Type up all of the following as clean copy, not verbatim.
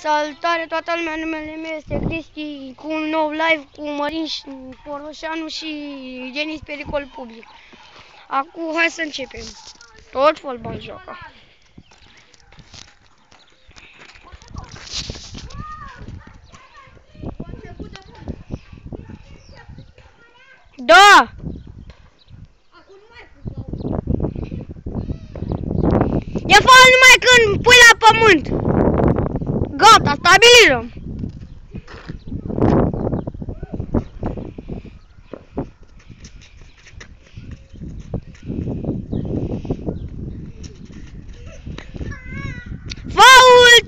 Salutare toată lumea, numele meu este Cristi cu un nou live cu Mărin Poroșanu și Denis Pericol Public. Acum hai să începem. Tot fotbal joacă. Da! E faul numai când pui la pământ. Gata, stabilizăm. Faul!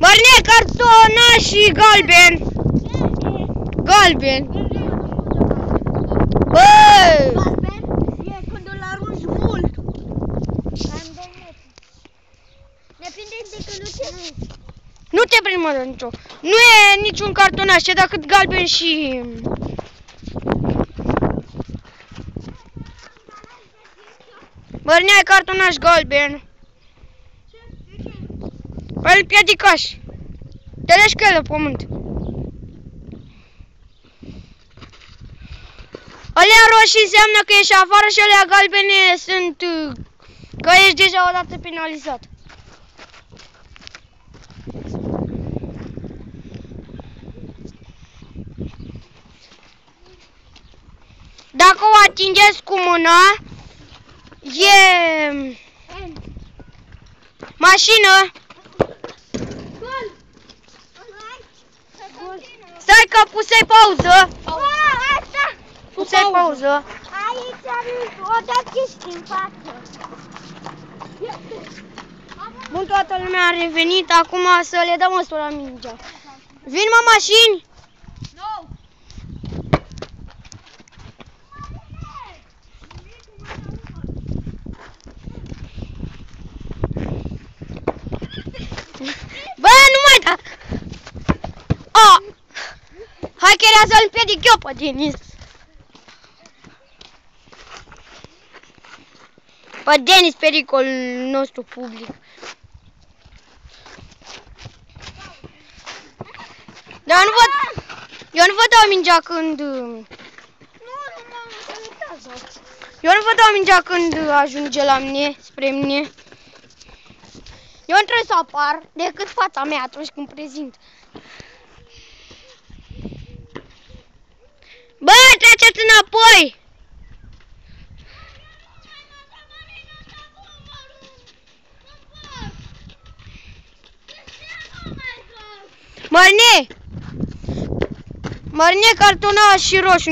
Mărine, cartonaș și galben. Galben. Băi! Galben e când îl arunci mult. Depinde de când nu te... Nu te prind, mă, nicio. Nu e niciun cartonaș, e decât galben și... Mărine, ai cartonaș galben. Păi îl piedicaș. Te leși cu el la pământ. Alea roșii înseamnă că ești afară și alea galbene sunt că ești deja odată penalizat. Dacă o atingeți cu mâna, e mașină. Stai că pusei pauză. Pusei pauză. Aici o dat chestii în față. Bun, toată lumea a revenit, acum să le dăm ăstora mingea. Vin, mă, mașini? No. Bă, nu mai da! Oh! Hai că era să-l împiedic eu pe Denis. Pe Denis Pericol, nostru public. Dar eu nu vă dau mingea când... Eu nu vă dau mingea când ajunge la mine, spre mine. Eu nu trebuie să apar decât fața mea atunci când prezint. Bă, treceți înapoi! Mărine! Mărine, cartonaș și roșu.